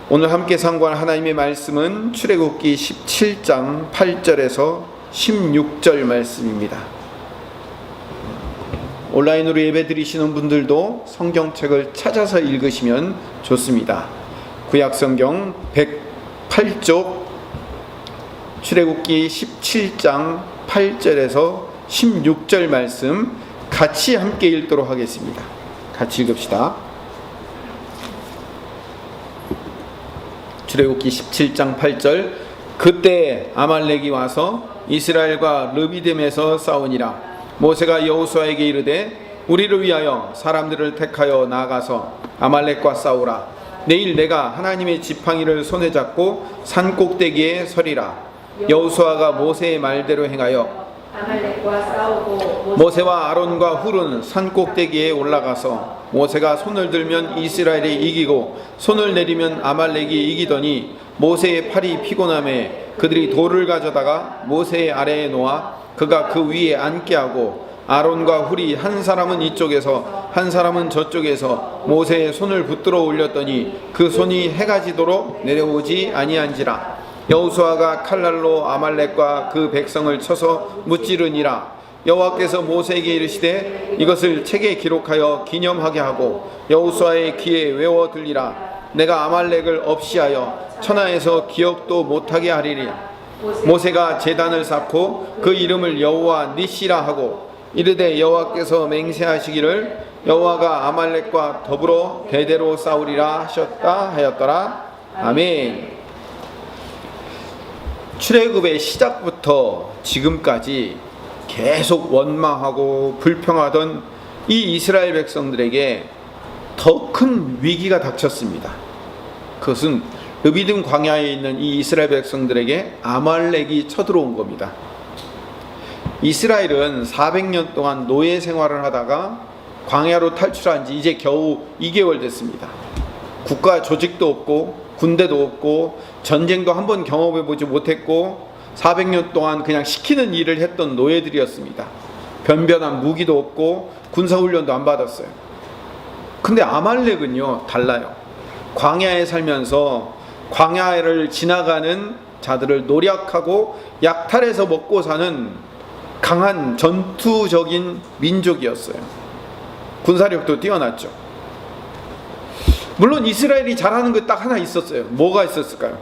오늘 함께 상고할 하나님의 말씀은 출애굽기 17장 8절에서 16절 말씀입니다. 온라인으로 예배 드리시는 분들도 성경책을 찾아서 읽으시면 좋습니다. 구약성경 108쪽 출애굽기 17장 8절에서 16절 말씀 같이 함께 읽도록 하겠습니다. 같이 읽읍시다. 출애굽기 17장 8절. 그때 아말렉이 와서 이스라엘과 르비딤에서 싸우니라. 모세가 여호수아에게 이르되 우리를 위하여 사람들을 택하여 나아가서 아말렉과 싸우라. 내일 내가 하나님의 지팡이를 손에 잡고 산 꼭대기에 서리라. 여호수아가 모세의 말대로 행하여 아말렉과 싸우고 모세와 아론과 훌은 산 꼭대기에 올라가서 모세가 손을 들면 이스라엘이 이기고 손을 내리면 아말렉이 이기더니 모세의 팔이 피곤함에 그들이 돌을 가져다가 모세의 아래에 놓아 그가 그 위에 앉게 하고 아론과 훌이 한 사람은 이쪽에서 한 사람은 저쪽에서 모세의 손을 붙들어 올렸더니 그 손이 해가 지도록 내려오지 아니한지라. 여호수아가 칼날로 아말렉과 그 백성을 쳐서 무찌르니라. 여호와께서 모세에게 이르시되 이것을 책에 기록하여 기념하게 하고 여호수아의 귀에 외워 들리라. 내가 아말렉을 없이하여 천하에서 기억도 못하게 하리라. 모세가 제단을 쌓고 그 이름을 여호와 니시라 하고 이르되 여호와께서 맹세하시기를 여호와가 아말렉과 더불어 대대로 싸우리라 하셨다 하였더라. 아멘. 출애굽의 시작부터 지금까지 계속 원망하고 불평하던 이 이스라엘 백성들에게 더 큰 위기가 닥쳤습니다. 그것은 르비딤 광야에 있는 이 이스라엘 백성들에게 아말렉이 쳐들어온 겁니다. 이스라엘은 400년 동안 노예 생활을 하다가 광야로 탈출한 지 이제 겨우 2개월 됐습니다. 국가 조직도 없고 군대도 없고 전쟁도 한번 경험해보지 못했고 400년 동안 그냥 시키는 일을 했던 노예들이었습니다. 변변한 무기도 없고 군사훈련도 안 받았어요. 근데 아말렉은요 달라요. 광야에 살면서 광야를 지나가는 자들을 노략하고 약탈해서 먹고 사는 강한 전투적인 민족이었어요. 군사력도 뛰어났죠. 물론 이스라엘이 잘하는 거 딱 하나 있었어요. 뭐가 있었을까요?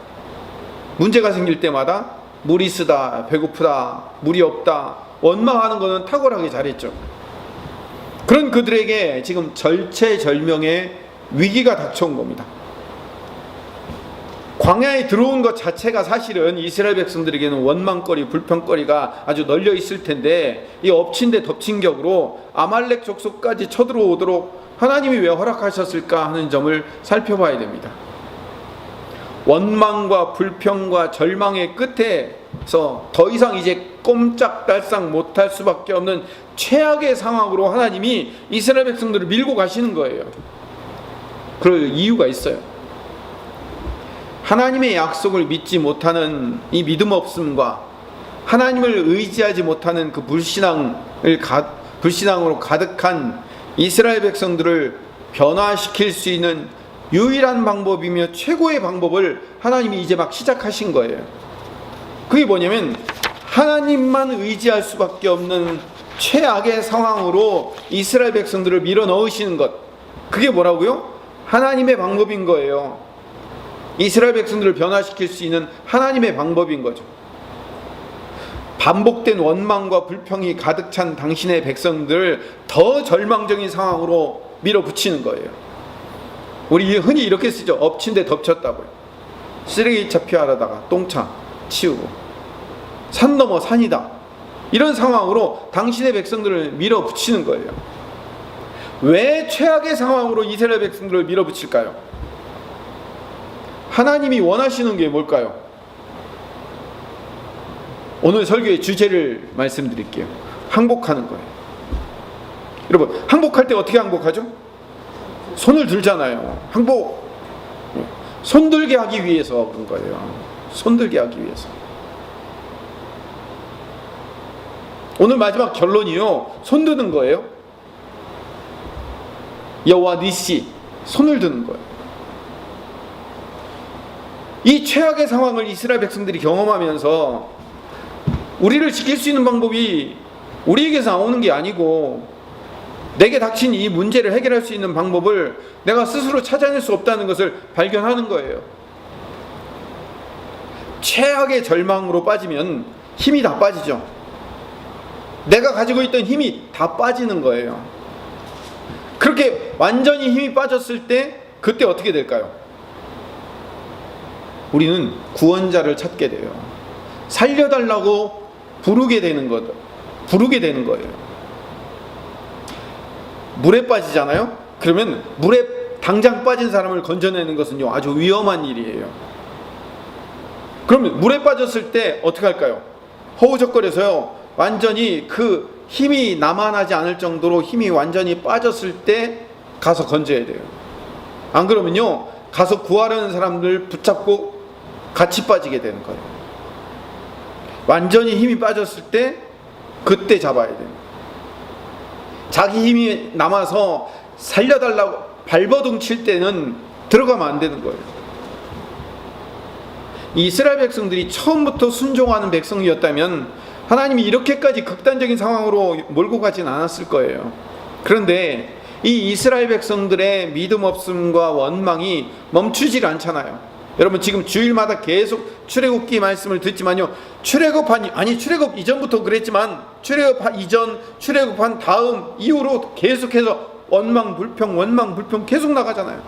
문제가 생길 때마다 물이 쓰다, 배고프다, 물이 없다, 원망하는 거는 탁월하게 잘했죠. 그런 그들에게 지금 절체절명의 위기가 닥쳐온 겁니다. 광야에 들어온 것 자체가 사실은 이스라엘 백성들에게는 원망거리, 불평거리가 아주 널려 있을 텐데 이 엎친 데 덮친 격으로 아말렉 족속까지 쳐들어오도록 하나님이 왜 허락하셨을까 하는 점을 살펴봐야 됩니다. 원망과 불평과 절망의 끝에서 더 이상 이제 꼼짝달싹 못할 수밖에 없는 최악의 상황으로 하나님이 이스라엘 백성들을 밀고 가시는 거예요. 그럴 이유가 있어요. 하나님의 약속을 믿지 못하는 이 믿음 없음과 하나님을 의지하지 못하는 그 불신앙으로 가득한 이스라엘 백성들을 변화시킬 수 있는 유일한 방법이며 최고의 방법을 하나님이 이제 막 시작하신 거예요. 그게 뭐냐면 하나님만 의지할 수밖에 없는 최악의 상황으로 이스라엘 백성들을 밀어 넣으시는 것. 그게 뭐라고요? 하나님의 방법인 거예요. 이스라엘 백성들을 변화시킬 수 있는 하나님의 방법인 거죠. 반복된 원망과 불평이 가득 찬 당신의 백성들을 더 절망적인 상황으로 밀어붙이는 거예요. 우리 흔히 이렇게 쓰죠. 엎친 데 덮쳤다고요. 쓰레기 차 피하려다가 똥차 치우고 산 넘어 산이다. 이런 상황으로 당신의 백성들을 밀어붙이는 거예요. 왜 최악의 상황으로 이스라엘 백성들을 밀어붙일까요? 하나님이 원하시는 게 뭘까요? 오늘 설교의 주제를 말씀드릴게요. 항복하는 거예요. 여러분, 항복할 때 어떻게 항복하죠? 손을 들잖아요. 항복. 손들게 하기 위해서 그런 거예요. 손들게 하기 위해서. 오늘 마지막 결론이요. 손드는 거예요. 여호와 니시. 손을 드는 거예요. 이 최악의 상황을 이스라엘 백성들이 경험하면서 우리를 지킬 수 있는 방법이 우리에게서 나오는 게 아니고 내게 닥친 이 문제를 해결할 수 있는 방법을 내가 스스로 찾아낼 수 없다는 것을 발견하는 거예요. 최악의 절망으로 빠지면 힘이 다 빠지죠. 내가 가지고 있던 힘이 다 빠지는 거예요. 그렇게 완전히 힘이 빠졌을 때 그때 어떻게 될까요? 우리는 구원자를 찾게 돼요. 살려달라고 부르게 되는 거예요. 물에 빠지잖아요. 그러면 물에 당장 빠진 사람을 건져내는 것은요 아주 위험한 일이에요. 그러면 물에 빠졌을 때 어떻게 할까요? 허우적거려서요 완전히 그 힘이 남아나지 않을 정도로 힘이 완전히 빠졌을 때 가서 건져야 돼요. 안 그러면요 가서 구하려는 사람들 붙잡고 같이 빠지게 되는 거예요. 완전히 힘이 빠졌을 때 그때 잡아야 돼요. 자기 힘이 남아서 살려달라고 발버둥 칠 때는 들어가면 안 되는 거예요. 이스라엘 백성들이 처음부터 순종하는 백성이었다면 하나님이 이렇게까지 극단적인 상황으로 몰고 가진 않았을 거예요. 그런데 이 이스라엘 백성들의 믿음 없음과 원망이 멈추질 않잖아요. 여러분 지금 주일마다 계속 출애굽기 말씀을 듣지만요, 출애굽 이전부터 그랬지만 출애굽 이전, 출애굽한 다음 이후로 계속해서 원망 불평 계속 나가잖아요.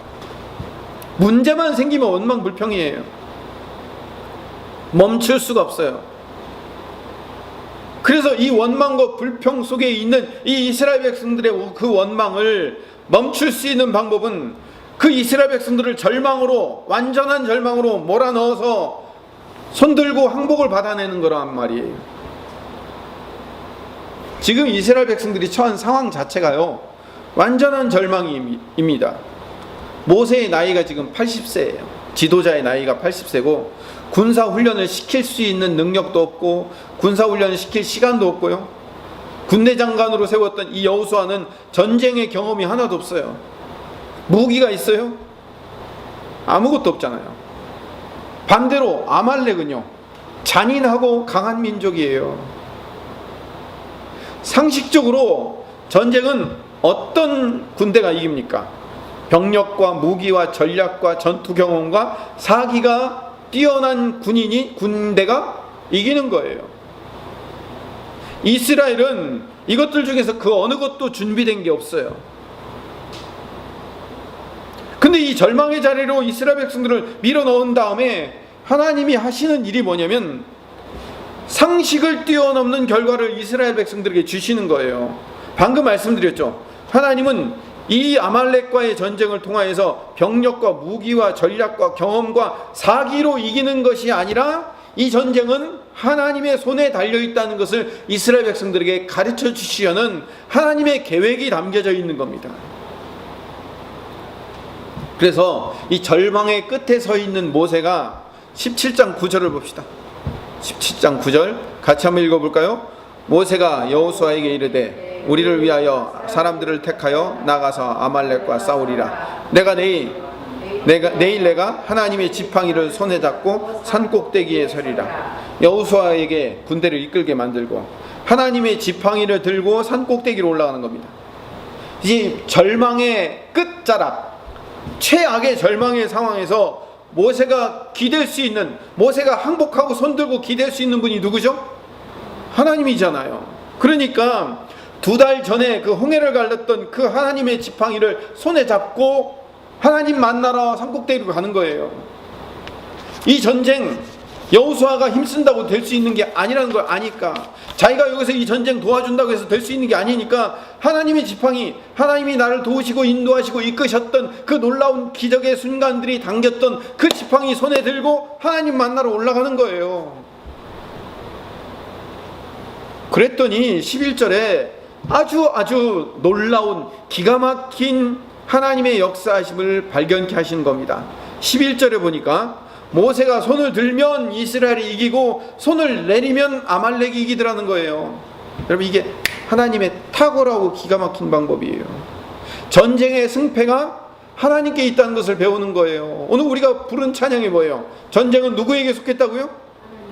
문제만 생기면 원망 불평이에요. 멈출 수가 없어요. 그래서 이 원망과 불평 속에 있는 이 이스라엘 백성들의 그 원망을 멈출 수 있는 방법은 그 이스라엘 백성들을 완전한 절망으로 몰아넣어서 손들고 항복을 받아내는 거란 말이에요. 지금 이스라엘 백성들이 처한 상황 자체가요 완전한 절망입니다. 모세의 나이가 지금 80세예요. 지도자의 나이가 80세고 군사훈련을 시킬 수 있는 능력도 없고 군사훈련을 시킬 시간도 없고요. 군대 장관으로 세웠던 이 여호수아는 전쟁의 경험이 하나도 없어요. 무기가 있어요? 아무것도 없잖아요. 반대로 아말렉은요 잔인하고 강한 민족이에요. 상식적으로 전쟁은 어떤 군대가 이깁니까? 병력과 무기와 전략과 전투 경험과 사기가 뛰어난 군대가 이기는 거예요. 이스라엘은 이것들 중에서 그 어느 것도 준비된 게 없어요. 근데 이 절망의 자리로 이스라엘 백성들을 밀어넣은 다음에 하나님이 하시는 일이 뭐냐면 상식을 뛰어넘는 결과를 이스라엘 백성들에게 주시는 거예요. 방금 말씀드렸죠. 하나님은 이 아말렉과의 전쟁을 통하여서 병력과 무기와 전략과 경험과 사기로 이기는 것이 아니라 이 전쟁은 하나님의 손에 달려있다는 것을 이스라엘 백성들에게 가르쳐 주시려는 하나님의 계획이 담겨져 있는 겁니다. 그래서 이 절망의 끝에 서 있는 모세가 17장 9절을 봅시다. 17장 9절 같이 한번 읽어볼까요? 모세가 여호수아에게 이르되 우리를 위하여 사람들을 택하여 나가서 아말렉과 싸우리라. 내일 내가 하나님의 지팡이를 손에 잡고 산 꼭대기에 서리라. 여호수아에게 군대를 이끌게 만들고 하나님의 지팡이를 들고 산 꼭대기로 올라가는 겁니다. 이 절망의 끝자락, 최악의 절망의 상황에서 모세가 기댈 수 있는, 모세가 항복하고 손들고 기댈 수 있는 분이 누구죠? 하나님이잖아요. 그러니까 2달 전에 그 홍해를 갈랐던 그 하나님의 지팡이를 손에 잡고 하나님 만나러 산꼭대기로 가는 거예요. 이 전쟁 여호수아가 힘쓴다고 될 수 있는 게 아니라는 걸 아니까, 자기가 여기서 이 전쟁 도와준다고 해서 될 수 있는 게 아니니까 하나님의 지팡이, 하나님이 나를 도우시고 인도하시고 이끄셨던 그 놀라운 기적의 순간들이 당겼던 그 지팡이 손에 들고 하나님 만나러 올라가는 거예요. 그랬더니 11절에 아주 놀라운 기가 막힌 하나님의 역사하심을 발견케 하신 겁니다. 11절에 보니까 모세가 손을 들면 이스라엘이 이기고 손을 내리면 아말렉이 이기더라는 거예요. 여러분, 이게 하나님의 탁월하고 기가 막힌 방법이에요. 전쟁의 승패가 하나님께 있다는 것을 배우는 거예요. 오늘 우리가 부른 찬양이 뭐예요? 전쟁은 누구에게 속했다고요?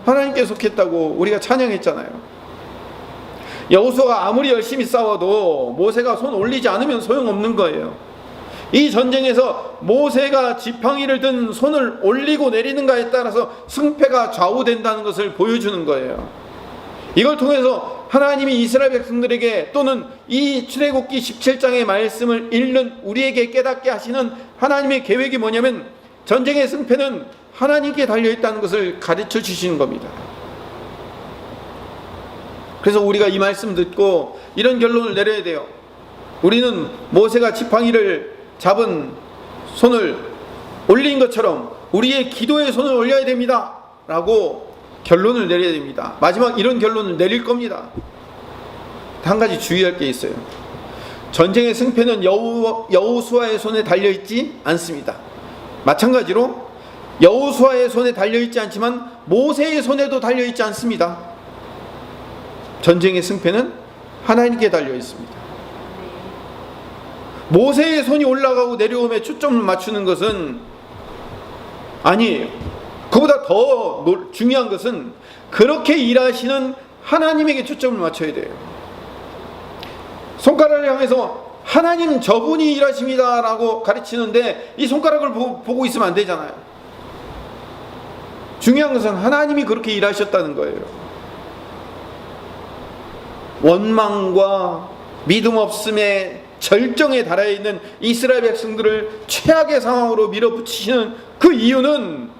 하나님께 속했다고 우리가 찬양했잖아요. 여호수아가 아무리 열심히 싸워도 모세가 손 올리지 않으면 소용없는 거예요. 이 전쟁에서 모세가 지팡이를 든 손을 올리고 내리는가에 따라서 승패가 좌우된다는 것을 보여주는 거예요. 이걸 통해서 하나님이 이스라엘 백성들에게 또는 이 출애굽기 17장의 말씀을 읽는 우리에게 깨닫게 하시는 하나님의 계획이 뭐냐면 전쟁의 승패는 하나님께 달려있다는 것을 가르쳐 주시는 겁니다. 그래서 우리가 이 말씀 듣고 이런 결론을 내려야 돼요. 우리는 모세가 지팡이를 잡은 손을 올린 것처럼 우리의 기도의 손을 올려야 됩니다 라고 결론을 내려야 됩니다. 마지막 이런 결론을 내릴 겁니다. 한 가지 주의할 게 있어요. 전쟁의 승패는 여호수아의 손에 달려있지 않습니다. 마찬가지로 여호수아의 손에 달려있지 않지만 모세의 손에도 달려있지 않습니다. 전쟁의 승패는 하나님께 달려있습니다. 모세의 손이 올라가고 내려오며 초점을 맞추는 것은 아니에요. 그보다 더 중요한 것은 그렇게 일하시는 하나님에게 초점을 맞춰야 돼요. 손가락을 향해서 하나님 저분이 일하십니다 라고 가르치는데 이 손가락을 보고 있으면 안 되잖아요. 중요한 것은 하나님이 그렇게 일하셨다는 거예요. 원망과 믿음 없음의 절정에 달해 있는 이스라엘 백성들을 최악의 상황으로 밀어붙이시는 그 이유는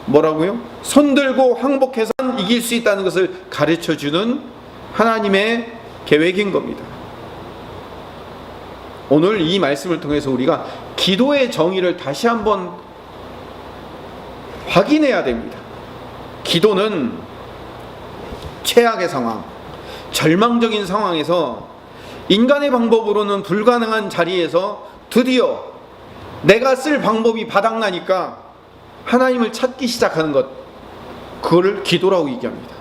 뭐라고요? 손들고 항복해서 이길 수 있다는 것을 가르쳐주는 하나님의 계획인 겁니다. 오늘 이 말씀을 통해서 우리가 기도의 정의를 다시 한번 확인해야 됩니다. 기도는 최악의 상황, 절망적인 상황에서 인간의 방법으로는 불가능한 자리에서 드디어 내가 쓸 방법이 바닥나니까 하나님을 찾기 시작하는 것, 그거를 기도라고 얘기합니다.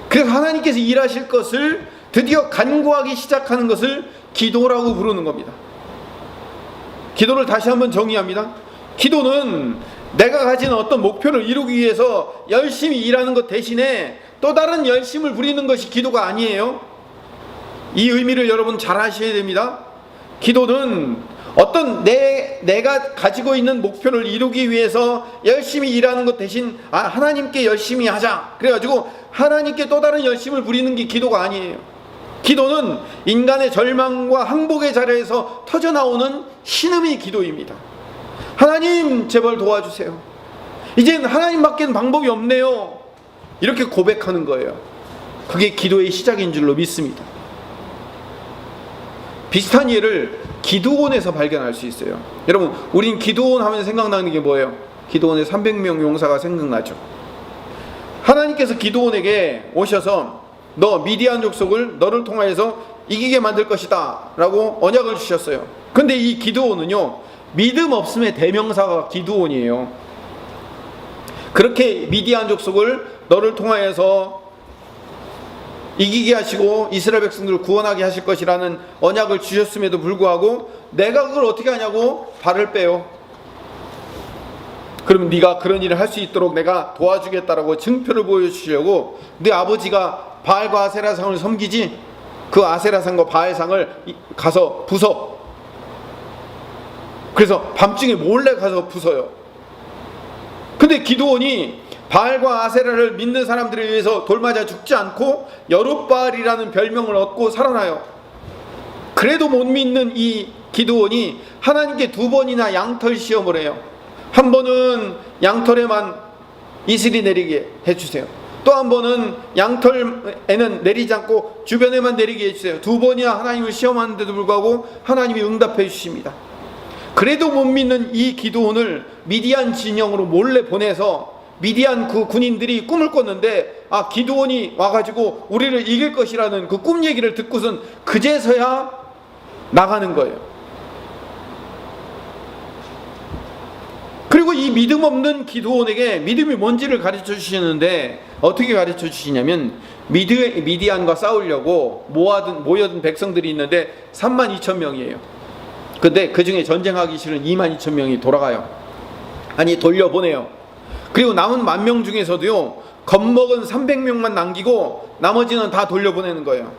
그래서 하나님께서 일하실 것을 드디어 간구하기 시작하는 것을 기도라고 부르는 겁니다. 기도를 다시 한번 정의합니다. 기도는 내가 가진 어떤 목표를 이루기 위해서 열심히 일하는 것 대신에 또 다른 열심을 부리는 것이 기도가 아니에요. 이 의미를 여러분 잘 아셔야 됩니다. 기도는 어떤 내가 가지고 있는 목표를 이루기 위해서 열심히 일하는 것 대신 하나님께 열심히 하자 그래가지고 하나님께 또 다른 열심을 부리는 게 기도가 아니에요. 기도는 인간의 절망과 항복의 자리에서 터져나오는 신음의 기도입니다. 하나님 제발 도와주세요. 이젠 하나님밖에는 방법이 없네요. 이렇게 고백하는 거예요. 그게 기도의 시작인 줄로 믿습니다. 비슷한 예를 기드온에서 발견할 수 있어요. 여러분, 우린 기드온 하면 생각나는 게 뭐예요? 기드온의 300명 용사가 생각나죠. 하나님께서 기드온에게 오셔서 너 미디안 족속을 너를 통하여서 이기게 만들 것이다 라고 언약을 주셨어요. 근데 이 기드온은요, 믿음 없음의 대명사가 기드온이에요. 그렇게 미디안 족속을 너를 통하여서 이기게 하시고 이스라엘 백성들을 구원하게 하실 것이라는 언약을 주셨음에도 불구하고 내가 그걸 어떻게 하냐고 발을 빼요. 그러면 네가 그런 일을 할 수 있도록 내가 도와주겠다라고 증표를 보여주시려고 네 아버지가 바알과 아세라상을 섬기지 그 아세라상과 바알상을 가서 부숴. 그래서 밤중에 몰래 가서 부숴요. 근데 기드온이 바알과 아세라를 믿는 사람들에 의해서 돌맞아 죽지 않고 여룻바알이라는 별명을 얻고 살아나요. 그래도 못 믿는 이 기드온이 하나님께 2번이나 양털 시험을 해요. 한 번은 양털에만 이슬이 내리게 해주세요. 또 한 번은 양털에는 내리지 않고 주변에만 내리게 해주세요. 2번이나 하나님을 시험하는데도 불구하고 하나님이 응답해 주십니다. 그래도 못 믿는 이 기드온을 미디안 진영으로 몰래 보내서 미디안 그 군인들이 꿈을 꿨는데 기드온이 와가지고 우리를 이길 것이라는 그 꿈 얘기를 듣고선 그제서야 나가는 거예요. 그리고 이 믿음 없는 기드온에게 믿음이 뭔지를 가르쳐 주시는데 어떻게 가르쳐 주시냐면 미디안과 싸우려고 모여든 백성들이 있는데 32,000명이에요. 근데 그 중에 전쟁하기 싫은 22,000명이 돌아가요. 아니 돌려보내요. 그리고 남은 10,000명 중에서도요, 겁먹은 300명만 남기고 나머지는 다 돌려보내는 거예요.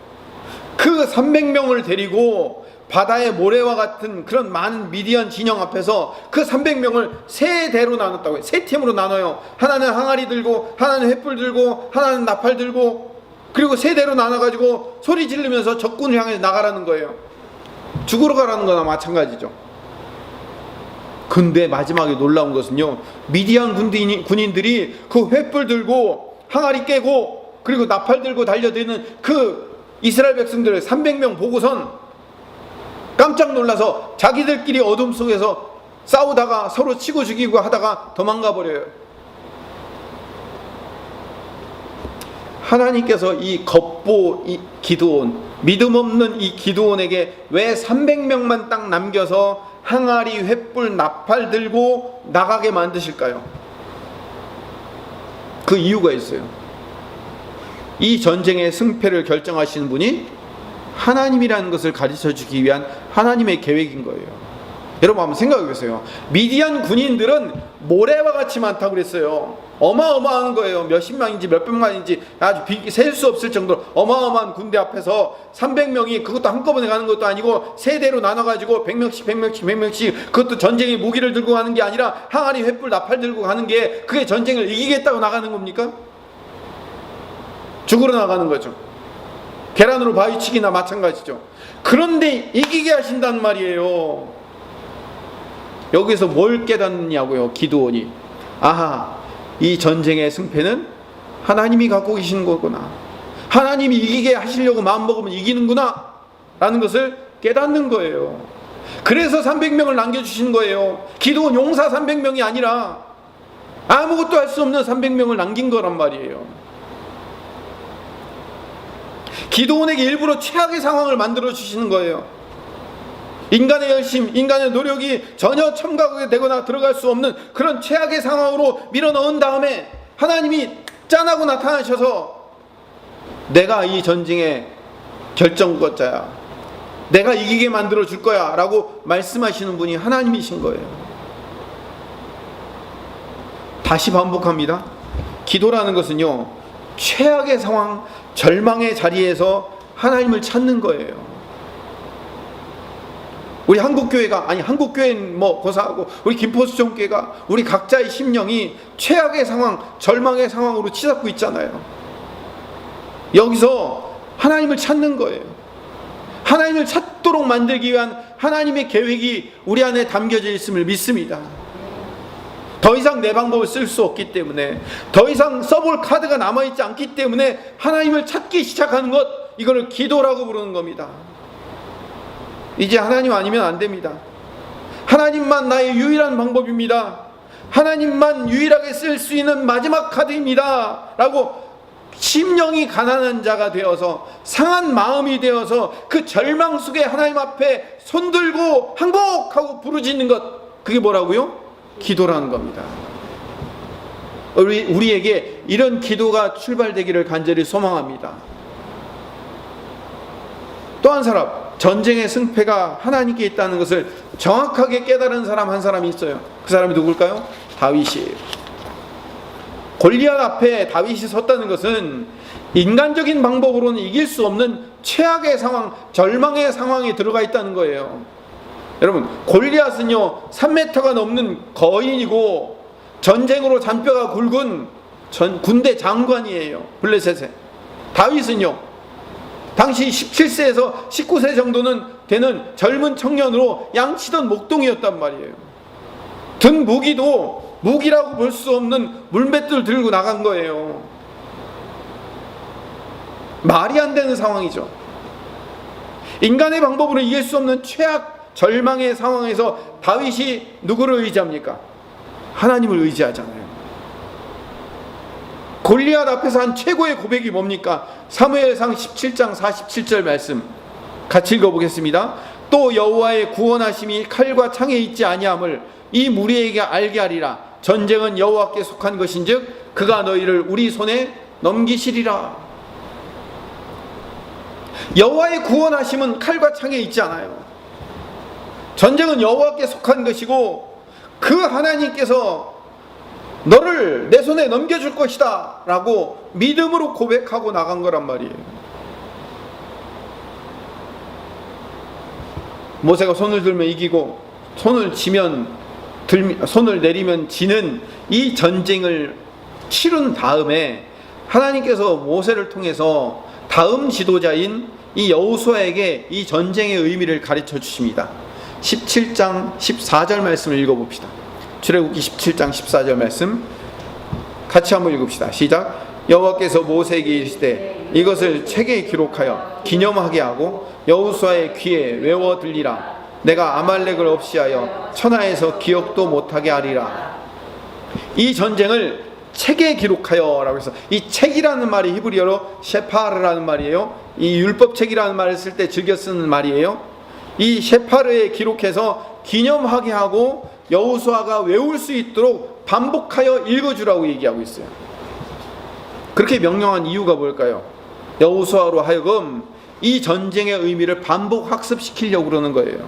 그 300명을 데리고 바다의 모래와 같은 그런 많은 미디안 진영 앞에서 그 300명을 세 대로 나눴다고 해요. 세 팀으로 나눠요. 하나는 항아리 들고, 하나는 횃불 들고, 하나는 나팔 들고, 그리고 세 대로 나눠가지고 소리 지르면서 적군을 향해 나가라는 거예요. 죽으러 가라는 거나 마찬가지죠. 근데 마지막에 놀라운 것은요, 미디안 군인들이 그 횃불 들고 항아리 깨고 그리고 나팔 들고 달려드는 그 이스라엘 백성들을 300명 보고선 깜짝 놀라서 자기들끼리 어둠 속에서 싸우다가 서로 치고 죽이고 하다가 도망가 버려요. 하나님께서 이 겉보 기드온, 믿음 없는 이 기드온에게 왜 300명만 딱 남겨서 항아리, 횃불, 나팔 들고 나가게 만드실까요? 그 이유가 있어요. 이 전쟁의 승패를 결정하시는 분이 하나님이라는 것을 가르쳐 주기 위한 하나님의 계획인 거예요. 여러분 한번 생각해 보세요. 미디안 군인들은 모래와 같이 많다고 그랬어요. 어마어마한 거예요. 몇십만인지 몇백만인지 아주 셀 수 없을 정도로 어마어마한 군대 앞에서 300명이, 그것도 한꺼번에 가는 것도 아니고 세대로 나눠가지고 100명씩 그것도 전쟁의 무기를 들고 가는 게 아니라 항아리, 횃불, 나팔 들고 가는 게, 그게 전쟁을 이기겠다고 나가는 겁니까? 죽으러 나가는 거죠. 계란으로 바위치기나 마찬가지죠. 그런데 이기게 하신단 말이에요. 여기서 뭘 깨닫느냐고요, 기드온이. 아하, 이 전쟁의 승패는 하나님이 갖고 계시는 거구나, 하나님이 이기게 하시려고 마음먹으면 이기는구나 라는 것을 깨닫는 거예요. 그래서 300명을 남겨주시는 거예요. 기드온 용사 300명이 아니라 아무것도 할 수 없는 300명을 남긴 거란 말이에요. 기드온에게 일부러 최악의 상황을 만들어 주시는 거예요. 인간의 열심, 인간의 노력이 전혀 첨가하게 되거나 들어갈 수 없는 그런 최악의 상황으로 밀어넣은 다음에 하나님이 짠하고 나타나셔서 내가 이 전쟁의 결정권자야, 내가 이기게 만들어 줄 거야 라고 말씀하시는 분이 하나님이신 거예요. 다시 반복합니다. 기도라는 것은요, 최악의 상황, 절망의 자리에서 하나님을 찾는 거예요. 우리 한국교회가, 아니 한국교회는 뭐 고사하고 우리 김포수종교회가 우리 각자의 심령이 최악의 상황, 절망의 상황으로 치닫고 있잖아요. 여기서 하나님을 찾는 거예요. 하나님을 찾도록 만들기 위한 하나님의 계획이 우리 안에 담겨져 있음을 믿습니다. 더 이상 내 방법을 쓸 수 없기 때문에, 더 이상 써볼 카드가 남아있지 않기 때문에 하나님을 찾기 시작하는 것, 이거를 기도라고 부르는 겁니다. 이제 하나님 아니면 안 됩니다. 하나님만 나의 유일한 방법입니다. 하나님만 유일하게 쓸 수 있는 마지막 카드입니다 라고 심령이 가난한 자가 되어서, 상한 마음이 되어서 그 절망 속에 하나님 앞에 손들고 항복하고 부르짖는 것, 그게 뭐라고요? 기도라는 겁니다. 우리에게 이런 기도가 출발되기를 간절히 소망합니다. 또 한 사람, 전쟁의 승패가 하나님께 있다는 것을 정확하게 깨달은 사람 한 사람이 있어요. 그 사람이 누굴까요? 다윗이에요. 골리앗 앞에 다윗이 섰다는 것은 인간적인 방법으로는 이길 수 없는 최악의 상황, 절망의 상황에 들어가 있다는 거예요. 여러분, 골리앗은요 3m가 넘는 거인이고 전쟁으로 잔뼈가 굵은 군대 장관이에요, 블레셋에. 다윗은요 당시 17세에서 19세 정도는 되는 젊은 청년으로 양치던 목동이었단 말이에요. 든 무기도 무기라고 볼 수 없는 물맷돌 들고 나간 거예요. 말이 안 되는 상황이죠. 인간의 방법으로 이길 수 없는 최악 절망의 상황에서 다윗이 누구를 의지합니까? 하나님을 의지하잖아요. 골리앗 앞에서 한 최고의 고백이 뭡니까? 사무엘상 17장 47절 말씀 같이 읽어보겠습니다. 또 여호와의 구원하심이 칼과 창에 있지 아니함을 이 무리에게 알게 하리라. 전쟁은 여호와께 속한 것인즉 그가 너희를 우리 손에 넘기시리라. 여호와의 구원하심은 칼과 창에 있지 않아요. 전쟁은 여호와께 속한 것이고 그 하나님께서 너를 내 손에 넘겨줄 것이다 라고 믿음으로 고백하고 나간 거란 말이에요. 모세가 손을 들면 이기고 손을 내리면 지는 이 전쟁을 치른 다음에 하나님께서 모세를 통해서 다음 지도자인 이 여호수아에게 이 전쟁의 의미를 가르쳐 주십니다. 17장 14절 말씀을 읽어봅시다. 출애굽기 17장 14절 말씀 같이 한번 읽읍시다. 시작. 여호와께서 모세에게 이르시되 이것을 책에 기록하여 기념하게 하고 여호수아의 귀에 외워 들리라. 내가 아말렉을 없이하여 천하에서 기억도 못하게 하리라. 이 전쟁을 책에 기록하여 라고 해서 이 책이라는 말이 히브리어로 셰파르라는 말이에요. 이 율법책이라는 말을 쓸 때 즐겨 쓰는 말이에요. 이 셰파르에 기록해서 기념하게 하고 여호수아가 외울 수 있도록 반복하여 읽어주라고 얘기하고 있어요. 그렇게 명령한 이유가 뭘까요? 여호수아로 하여금 이 전쟁의 의미를 반복 학습시키려고 그러는 거예요.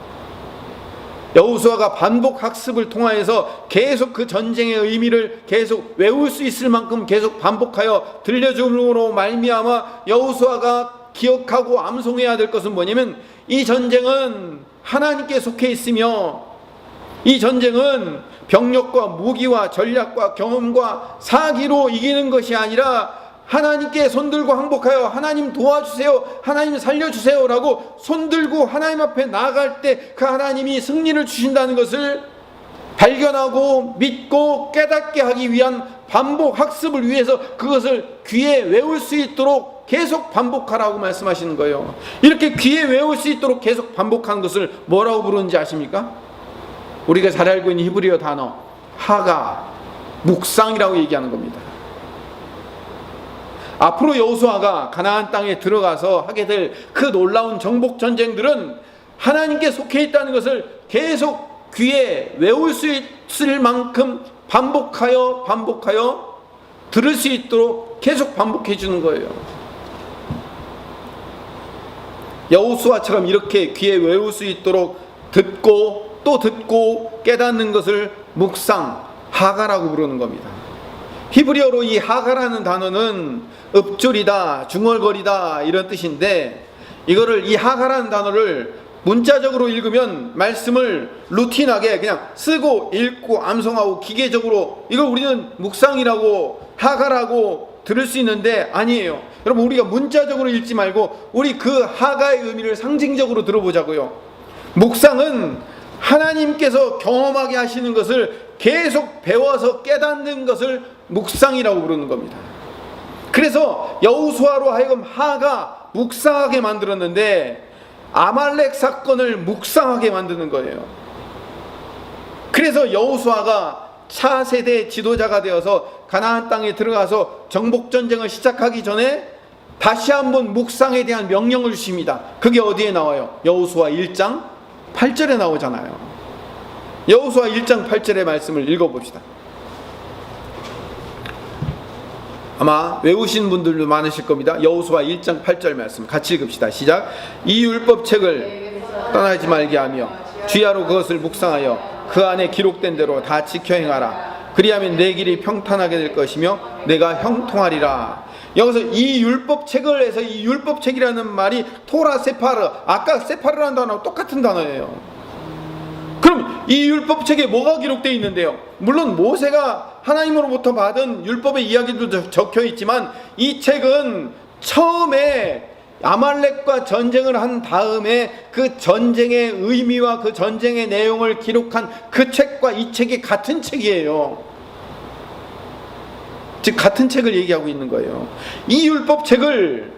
여호수아가 반복 학습을 통하여서 계속 그 전쟁의 의미를 계속 외울 수 있을 만큼 계속 반복하여 들려줌으로 말미암아 여호수아가 기억하고 암송해야 될 것은 뭐냐면 이 전쟁은 하나님께 속해 있으며 이 전쟁은 병력과 무기와 전략과 경험과 사기로 이기는 것이 아니라 하나님께 손들고 항복하여 하나님 도와주세요, 하나님 살려주세요 라고 손들고 하나님 앞에 나아갈 때 그 하나님이 승리를 주신다는 것을 발견하고 믿고 깨닫게 하기 위한 반복 학습을 위해서 그것을 귀에 외울 수 있도록 계속 반복하라고 말씀하시는 거예요. 이렇게 귀에 외울 수 있도록 계속 반복하는 것을 뭐라고 부르는지 아십니까? 우리가 잘 알고 있는 히브리어 단어 하가, 묵상이라고 얘기하는 겁니다. 앞으로 여호수아가 가나안 땅에 들어가서 하게 될 그 놀라운 정복 전쟁들은 하나님께 속해 있다는 것을 계속 귀에 외울 수 있을 만큼 반복하여 들을 수 있도록 계속 반복해 주는 거예요. 여호수아처럼 이렇게 귀에 외울 수 있도록 듣고 또 듣고 깨닫는 것을 묵상, 하가라고 부르는 겁니다. 히브리어로 이 하가라는 단어는 읍조리다, 중얼거리다 이런 뜻인데 이거를 이 하가라는 단어를 문자적으로 읽으면 말씀을 루틴하게 그냥 쓰고 읽고 암송하고 기계적으로 이걸 우리는 묵상이라고 하가라고 들을 수 있는데 아니에요. 여러분 우리가 문자적으로 읽지 말고 우리 그 하가의 의미를 상징적으로 들어보자고요. 묵상은 하나님께서 경험하게 하시는 것을 계속 배워서 깨닫는 것을 묵상이라고 부르는 겁니다. 그래서 여호수아로 하여금 하가 묵상하게 만들었는데 아말렉 사건을 묵상하게 만드는 거예요. 그래서 여호수아가 차세대 지도자가 되어서 가나안 땅에 들어가서 정복 전쟁을 시작하기 전에 다시 한번 묵상에 대한 명령을 주십니다. 그게 어디에 나와요? 여호수아 1장 8절에 나오잖아요. 여호수아 1장 8절의 말씀을 읽어봅시다. 아마 외우신 분들도 많으실 겁니다. 여호수아 1장 8절 말씀 같이 읽읍시다. 시작. 이 율법책을 떠나지 말게 하며 주야로 그것을 묵상하여 그 안에 기록된 대로 다 지켜 행하라. 그리하면 내 길이 평탄하게 될 것이며 내가 형통하리라. 여기서 이 율법책을 해서 이 율법책이라는 말이 토라 세파르, 아까 세파르라는 단어하고 똑같은 단어예요. 그럼 이 율법책에 뭐가 기록되어 있는데요? 물론 모세가 하나님으로부터 받은 율법의 이야기도 적혀 있지만 이 책은 처음에 아말렉과 전쟁을 한 다음에 그 전쟁의 의미와 그 전쟁의 내용을 기록한 그 책과 이 책이 같은 책이에요. 즉 같은 책을 얘기하고 있는 거예요. 이 율법책을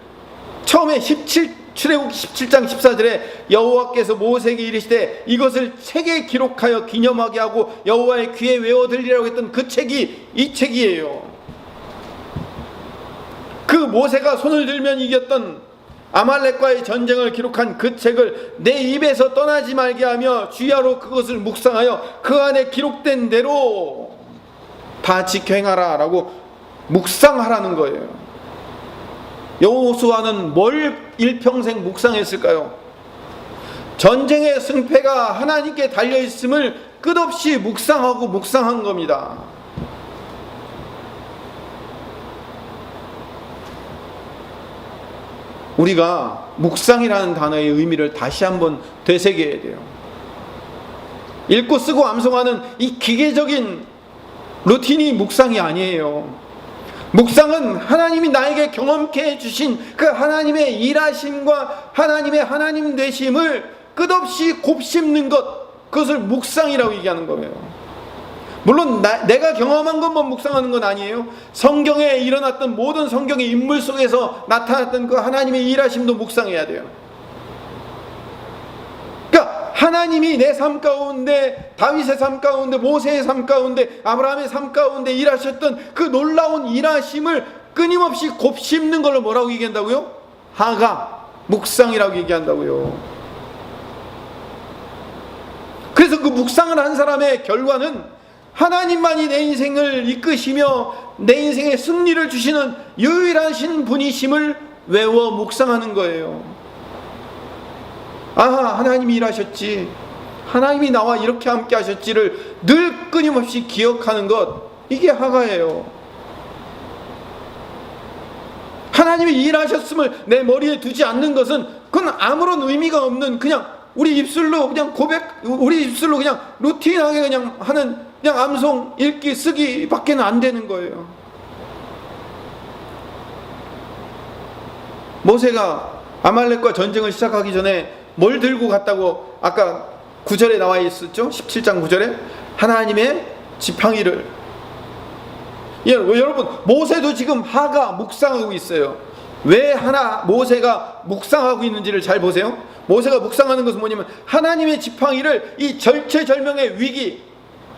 처음에 출애굽기 17장 14절에 여호와께서 모세에게 이르시되 이것을 책에 기록하여 기념하게 하고 여호와의 귀에 외워 들리라고 했던 그 책이 이 책이에요. 그 모세가 손을 들면 이겼던 아말렉과의 전쟁을 기록한 그 책을 내 입에서 떠나지 말게 하며 주야로 그것을 묵상하여 그 안에 기록된 대로 다 지켜 행하라 라고 묵상하라는 거예요. 여호수아는 뭘 일평생 묵상했을까요? 전쟁의 승패가 하나님께 달려있음을 끝없이 묵상하고 묵상한 겁니다. 우리가 묵상이라는 단어의 의미를 다시 한번 되새겨야 돼요. 읽고 쓰고 암송하는 이 기계적인 루틴이 묵상이 아니에요. 묵상은 하나님이 나에게 경험케 해주신 그 하나님의 일하심과 하나님의 하나님 되심을 끝없이 곱씹는 것, 그것을 묵상이라고 얘기하는 거예요. 물론 내가 경험한 것만 묵상하는 건 아니에요. 성경에 일어났던 모든 성경의 인물 속에서 나타났던 그 하나님의 일하심도 묵상해야 돼요. 그러니까 하나님이 내 삶 가운데, 다윗의 삶 가운데, 모세의 삶 가운데, 아브라함의 삶 가운데 일하셨던 그 놀라운 일하심을 끊임없이 곱씹는 걸 뭐라고 얘기한다고요? 하가, 묵상이라고 얘기한다고요. 그래서 그 묵상을 한 사람의 결과는 하나님만이 내 인생을 이끄시며 내 인생에 승리를 주시는 유일하신 분이심을 외워 묵상하는 거예요. 하나님이 일하셨지, 하나님이 나와 이렇게 함께 하셨지를 늘 끊임없이 기억하는 것, 이게 하가예요. 하나님이 일하셨음을 내 머리에 두지 않는 것은 그건 아무런 의미가 없는, 그냥 우리 입술로 그냥 우리 입술로 그냥 루틴하게 그냥 하는, 그냥 암송, 읽기, 쓰기 밖에는 안 되는 거예요. 모세가 아말렉과 전쟁을 시작하기 전에 뭘 들고 갔다고 아까 9절에 나와 있었죠? 17장 9절에 하나님의 지팡이를. 여러분, 모세도 지금 하가 묵상하고 있어요. 왜 모세가 묵상하고 있는지를 잘 보세요. 모세가 묵상하는 것은 뭐냐면 하나님의 지팡이를, 이 절체절명의 위기,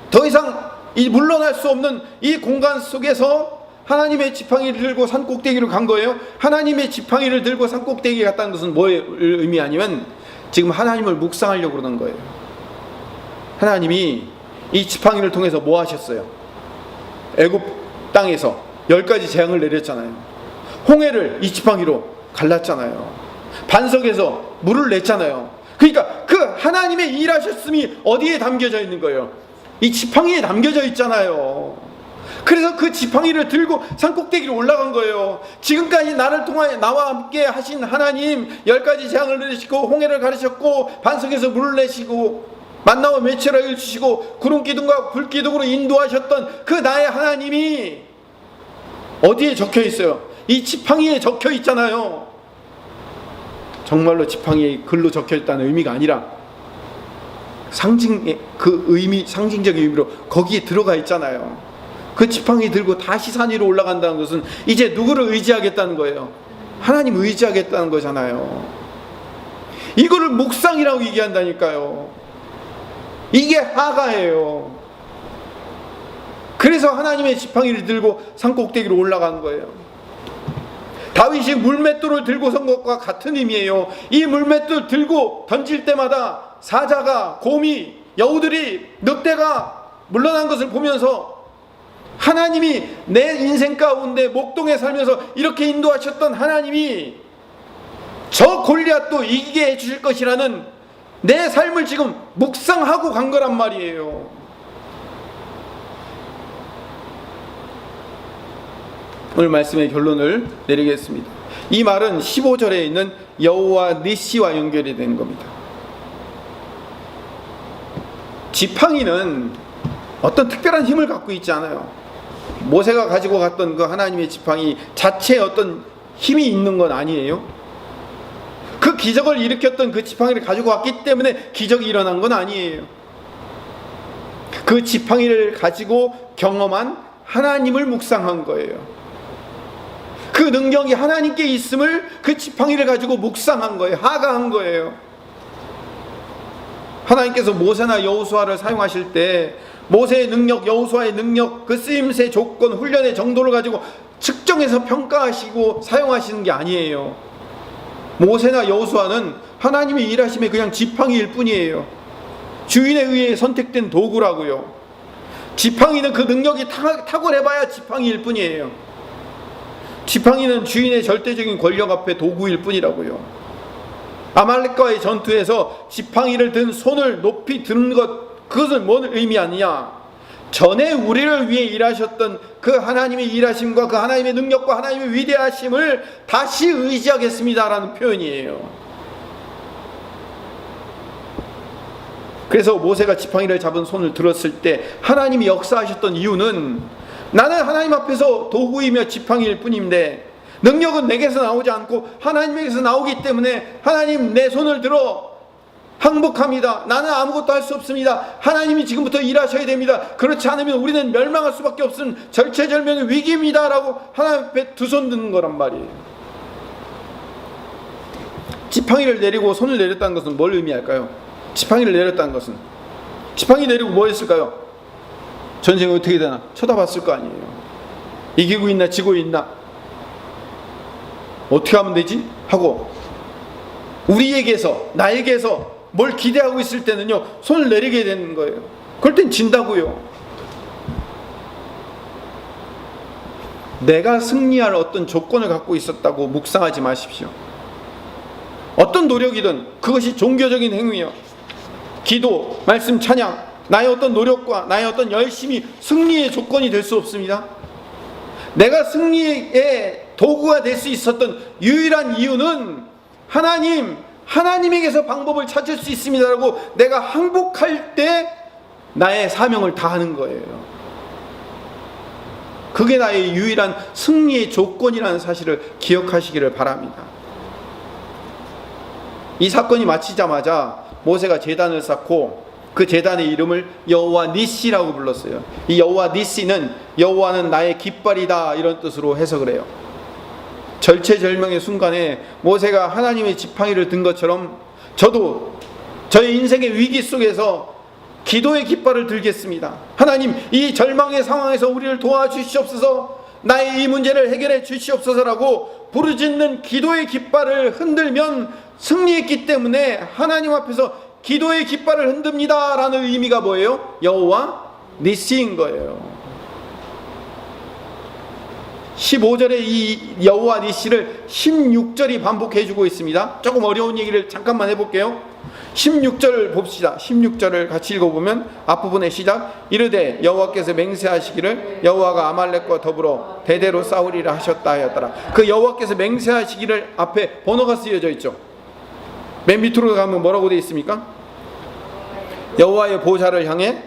더 이상 물러날 수 없는 이 공간 속에서 하나님의 지팡이를 들고 산꼭대기로 간 거예요. 하나님의 지팡이를 들고 산꼭대기에 갔다는 것은 뭘 의미하냐면 지금 하나님을 묵상하려고 그러는 거예요. 하나님이 이 지팡이를 통해서 뭐 하셨어요? 애굽 땅에서 10가지 재앙을 내렸잖아요. 홍해를 이 지팡이로 갈랐잖아요. 반석에서 물을 냈잖아요. 그러니까 그 하나님의 일하셨음이 어디에 담겨져 있는 거예요? 이 지팡이에 담겨져 있잖아요. 그래서 그 지팡이를 들고 산꼭대기로 올라간 거예요. 지금까지 나를 통하여 나와 함께 하신 하나님, 10가지 재앙을 내리시고 홍해를 가르셨고 반석에서 물을 내시고 만나와 메추라기를 주시고 구름 기둥과 불 기둥으로 인도하셨던 그 나의 하나님이 어디에 적혀 있어요? 이 지팡이에 적혀 있잖아요. 정말로 지팡이에 글로 적혀 있다는 의미가 아니라 상징적인 의미로 거기에 들어가 있잖아요. 그 지팡이 들고 다시 산 위로 올라간다는 것은 이제 누구를 의지하겠다는 거예요? 하나님 의지하겠다는 거잖아요. 이거를 묵상이라고 얘기한다니까요. 이게 하가예요. 그래서 하나님의 지팡이를 들고 산꼭대기로 올라간 거예요. 다윗이 물맷돌을 들고 선 것과 같은 의미예요. 이 물맷돌 들고 던질 때마다 사자가, 곰이, 여우들이, 늑대가 물러난 것을 보면서 하나님이 내 인생 가운데 목동에 살면서 이렇게 인도하셨던 하나님이 저 골리앗도 이기게 해주실 것이라는 내 삶을 지금 묵상하고 간 거란 말이에요. 오늘 말씀의 결론을 내리겠습니다. 이 말은 15절에 있는 여호와 니시와 연결이 된 겁니다. 지팡이는 어떤 특별한 힘을 갖고 있지 않아요. 모세가 가지고 갔던 그 하나님의 지팡이 자체에 어떤 힘이 있는 건 아니에요. 그 기적을 일으켰던 그 지팡이를 가지고 왔기 때문에 기적이 일어난 건 아니에요. 그 지팡이를 가지고 경험한 하나님을 묵상한 거예요. 그 능력이 하나님께 있음을 그 지팡이를 가지고 묵상한 거예요. 하가한 거예요. 하나님께서 모세나 여호수아를 사용하실 때 모세의 능력, 여호수아의 능력, 그 쓰임새 조건, 훈련의 정도를 가지고 측정해서 평가하시고 사용하시는 게 아니에요. 모세나 여호수아는 하나님의 일하심에 그냥 지팡이일 뿐이에요. 주인에 의해 선택된 도구라고요. 지팡이는 그 능력이 탁월해봐야 지팡이일 뿐이에요. 지팡이는 주인의 절대적인 권력 앞에 도구일 뿐이라고요. 아말렉과의 전투에서 지팡이를 든 손을 높이 드는 것, 그것은 뭔 의미하느냐? 전에 우리를 위해 일하셨던 그 하나님의 일하심과 그 하나님의 능력과 하나님의 위대하심을 다시 의지하겠습니다라는 표현이에요. 그래서 모세가 지팡이를 잡은 손을 들었을 때 하나님이 역사하셨던 이유는, 나는 하나님 앞에서 도구이며 지팡이일 뿐인데 능력은 내게서 나오지 않고 하나님에게서 나오기 때문에 하나님, 내 손을 들어 항복합니다. 나는 아무것도 할 수 없습니다. 하나님이 지금부터 일하셔야 됩니다. 그렇지 않으면 우리는 멸망할 수밖에 없는 절체절명의 위기입니다 라고 하나님 앞에 두 손 드는 거란 말이에요. 지팡이를 내리고 손을 내렸다는 것은 뭘 의미할까요? 지팡이를 내렸다는 것은, 지팡이 내리고 뭐 했을까요? 전쟁이 어떻게 되나 쳐다봤을 거 아니에요. 이기고 있나 지고 있나 어떻게 하면 되지? 하고 우리에게서, 나에게서 뭘 기대하고 있을 때는요, 손을 내리게 되는 거예요. 그럴 땐 진다고요. 내가 승리할 어떤 조건을 갖고 있었다고 묵상하지 마십시오. 어떤 노력이든 그것이 종교적인 행위요, 기도, 말씀, 찬양, 나의 어떤 노력과 나의 어떤 열심이 승리의 조건이 될 수 없습니다. 내가 승리의 도구가 될 수 있었던 유일한 이유는 하나님에게서 방법을 찾을 수 있습니다라고 내가 항복할 때 나의 사명을 다하는 거예요. 그게 나의 유일한 승리의 조건이라는 사실을 기억하시기를 바랍니다. 이 사건이 마치자마자 모세가 제단을 쌓고 그 제단의 이름을 여호와 니시라고 불렀어요. 이 여호와 니시는 여호와는 나의 깃발이다, 이런 뜻으로 해석을 해요. 절체절명의 순간에 모세가 하나님의 지팡이를 든 것처럼 저도 저의 인생의 위기 속에서 기도의 깃발을 들겠습니다. 하나님, 이 절망의 상황에서 우리를 도와주시옵소서, 나의 이 문제를 해결해 주시옵소서라고 부르짖는 기도의 깃발을 흔들면 승리했기 때문에 하나님 앞에서 기도의 깃발을 흔듭니다 라는 의미가 뭐예요? 여호와 니시인 거예요. 15절에 이 여호와 니시를 16절이 반복해주고 있습니다. 조금 어려운 얘기를 잠깐만 해볼게요. 16절을 봅시다. 16절을 같이 읽어보면 앞부분의 시작, 이르되 여호와께서 맹세하시기를 여호와가 아말렉과 더불어 대대로 싸우리라 하셨다 하였더라. 그 여호와께서 맹세하시기를 앞에 번호가 쓰여져 있죠. 맨 밑으로 가면 뭐라고 되어 있습니까? 여호와의 보좌를 향해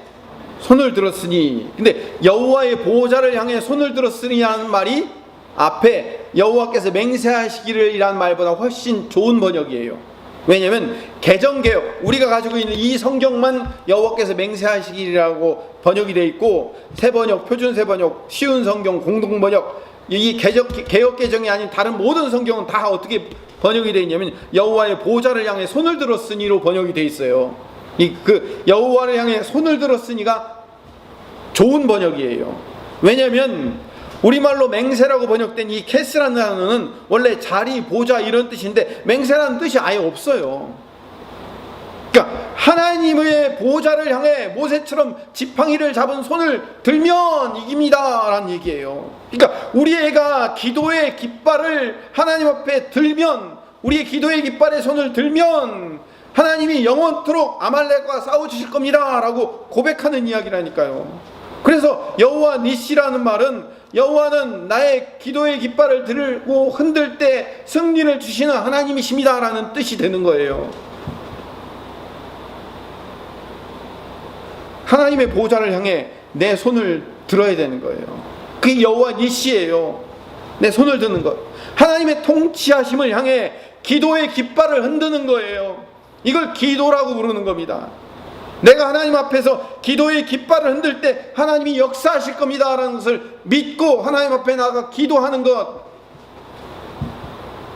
손을 들었으니. 근데 여호와의 보좌를 향해 손을 들었으니 하는 말이 앞에 여호와께서 맹세하시기를 이라는 말보다 훨씬 좋은 번역이에요. 왜냐하면 개정개혁, 우리가 가지고 있는 이 성경만 여호와께서 맹세하시기라고 번역이 되어 있고, 새번역, 표준새번역, 쉬운 성경, 공동번역, 이 개혁 개정이 아닌 다른 모든 성경은 다 어떻게 번역이 되어 있냐면 여호와의 보좌를 향해 손을 들었으니로 번역이 되어 있어요. 그 여호와를 향해 손을 들었으니가 좋은 번역이에요. 왜냐하면 우리말로 맹세라고 번역된 이 캐스라는 단어는 원래 자리, 보좌 이런 뜻인데 맹세라는 뜻이 아예 없어요. 그러니까 하나님의 보좌를 향해 모세처럼 지팡이를 잡은 손을 들면 이깁니다 라는 얘기예요. 그러니까 우리 애가 기도의 깃발을 하나님 앞에 들면, 우리의 기도의 깃발에 손을 들면 하나님이 영원토록 아말렉과 싸워주실 겁니다 라고 고백하는 이야기라니까요. 그래서 여호와 니시라는 말은 여호와는 나의 기도의 깃발을 들고 흔들 때 승리를 주시는 하나님이십니다 라는 뜻이 되는 거예요. 하나님의 보좌를 향해 내 손을 들어야 되는 거예요. 그게 여호와 니시예요. 내 손을 드는 것, 하나님의 통치하심을 향해 기도의 깃발을 흔드는 거예요. 이걸 기도라고 부르는 겁니다. 내가 하나님 앞에서 기도의 깃발을 흔들 때 하나님이 역사하실 겁니다 라는 것을 믿고 하나님 앞에 나가 기도하는 것,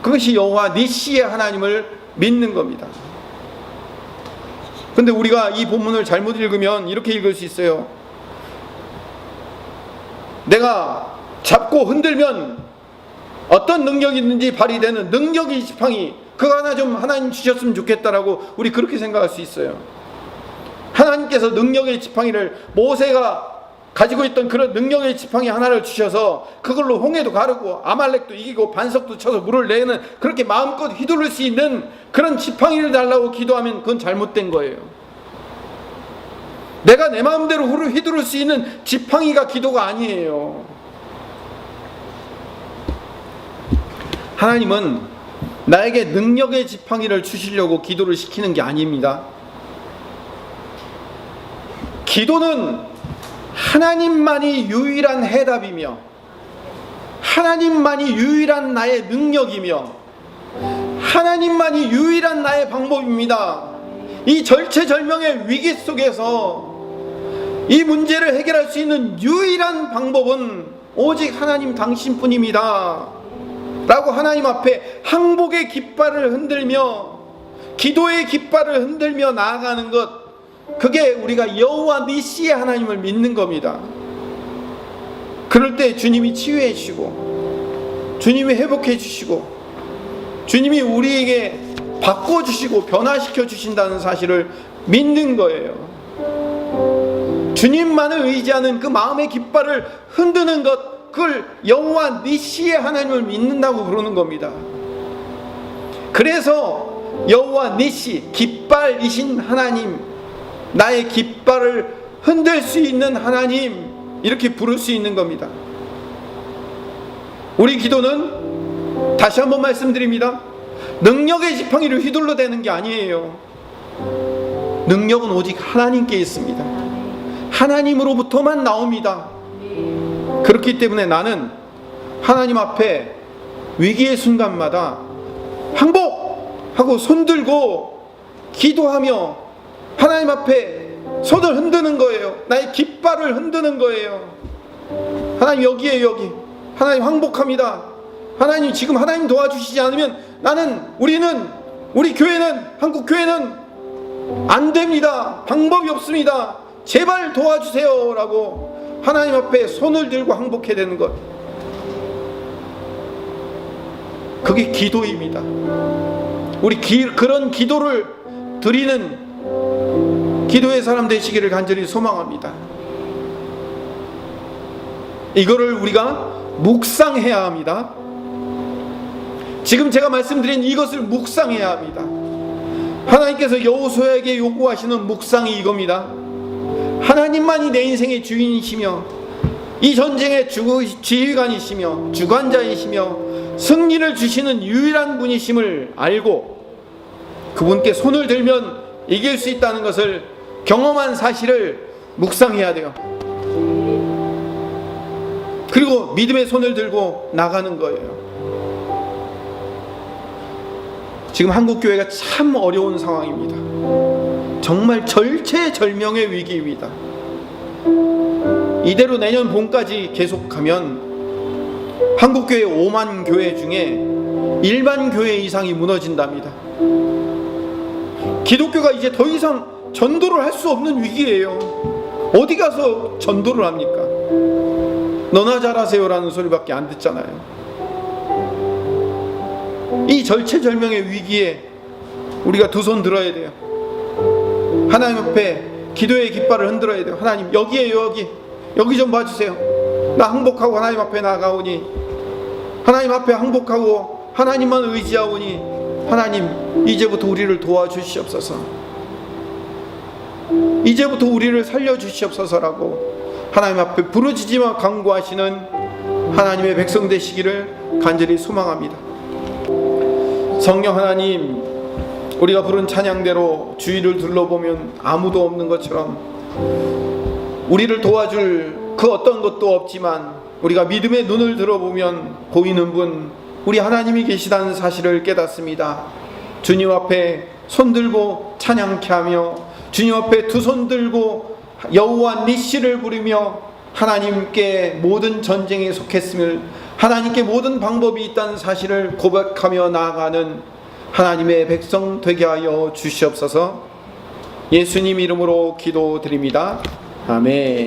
그것이 여호와 니시의 하나님을 믿는 겁니다. 근데 우리가 이 본문을 잘못 읽으면 이렇게 읽을 수 있어요. 내가 잡고 흔들면 어떤 능력이 있는지 발휘되는 능력이 지팡이, 그거 하나 좀 하나님 주셨으면 좋겠다라고 우리 그렇게 생각할 수 있어요. 하나님께서 능력의 지팡이를 모세가 가지고 있던 그런 능력의 지팡이 하나를 주셔서 그걸로 홍해도 가르고 아말렉도 이기고 반석도 쳐서 물을 내는, 그렇게 마음껏 휘두를 수 있는 그런 지팡이를 달라고 기도하면 그건 잘못된 거예요. 내가 내 마음대로 휘두를 수 있는 지팡이가 기도가 아니에요. 하나님은 나에게 능력의 지팡이를 주시려고 기도를 시키는 게 아닙니다. 기도는 하나님만이 유일한 해답이며 하나님만이 유일한 나의 능력이며 하나님만이 유일한 나의 방법입니다. 이 절체절명의 위기 속에서 이 문제를 해결할 수 있는 유일한 방법은 오직 하나님 당신뿐입니다 라고 하나님 앞에 항복의 깃발을 흔들며 기도의 깃발을 흔들며 나아가는 것, 그게 우리가 여호와 니시의 하나님을 믿는 겁니다. 그럴 때 주님이 치유해 주시고 주님이 회복해 주시고 주님이 우리에게 바꿔주시고 변화시켜 주신다는 사실을 믿는 거예요. 주님만을 의지하는 그 마음의 깃발을 흔드는 것, 그걸 여호와 니시의 하나님을 믿는다고 부르는 겁니다. 그래서 여호와 니시, 깃발이신 하나님, 나의 깃발을 흔들 수 있는 하나님, 이렇게 부를 수 있는 겁니다. 우리 기도는 다시 한번 말씀드립니다. 능력의 지팡이를 휘둘러대는 게 아니에요. 능력은 오직 하나님께 있습니다. 하나님으로부터만 나옵니다. 그렇기 때문에 나는 하나님 앞에 위기의 순간마다 항복하고 손들고 기도하며 하나님 앞에 손을 흔드는 거예요. 나의 깃발을 흔드는 거예요. 하나님 여기에 여기. 하나님 항복합니다. 하나님 지금 하나님 도와주시지 않으면 우리 교회는, 한국 교회는 안 됩니다. 방법이 없습니다. 제발 도와주세요 라고 하나님 앞에 손을 들고 항복해야 되는 것, 그게 기도입니다. 우리 그런 기도를 드리는 기도의 사람 되시기를 간절히 소망합니다. 이거를 우리가 묵상해야 합니다. 지금 제가 말씀드린 이것을 묵상해야 합니다. 하나님께서 여호수아에게 요구하시는 묵상이 이겁니다. 하나님만이 내 인생의 주인이시며 이 전쟁의 지휘관이시며 주관자이시며 승리를 주시는 유일한 분이심을 알고 그분께 손을 들면 이길 수 있다는 것을 경험한 사실을 묵상해야 돼요. 그리고 믿음의 손을 들고 나가는 거예요. 지금 한국교회가 참 어려운 상황입니다. 정말 절체절명의 위기입니다. 이대로 내년 봄까지 계속하면 한국교회 5만 교회 중에 1만 교회 이상이 무너진답니다. 기독교가 이제 더 이상 전도를 할 수 없는 위기예요. 어디 가서 전도를 합니까? 너나 잘하세요 라는 소리밖에 안 듣잖아요. 이 절체절명의 위기에 우리가 두 손 들어야 돼요. 하나님 앞에 기도의 깃발을 흔들어야 돼요. 하나님 여기에요, 여기 좀 봐주세요. 나 항복하고 하나님 앞에 나가오니, 하나님 앞에 항복하고 하나님만 의지하오니 하나님 이제부터 우리를 도와주시옵소서, 이제부터 우리를 살려주시옵소서라고 하나님 앞에 부르짖으며 간구하시는 하나님의 백성 되시기를 간절히 소망합니다. 성령 하나님, 우리가 부른 찬양대로 주위를 둘러보면 아무도 없는 것처럼 우리를 도와줄 그 어떤 것도 없지만 우리가 믿음의 눈을 들어보면 보이는 분, 우리 하나님이 계시다는 사실을 깨닫습니다. 주님 앞에 손들고 찬양케 하며 주님 앞에 두 손 들고 여호와 니시를 부르며 하나님께 모든 전쟁에 속했음을, 하나님께 모든 방법이 있다는 사실을 고백하며 나아가는 하나님의 백성 되게 하여 주시옵소서. 예수님 이름으로 기도드립니다. 아멘.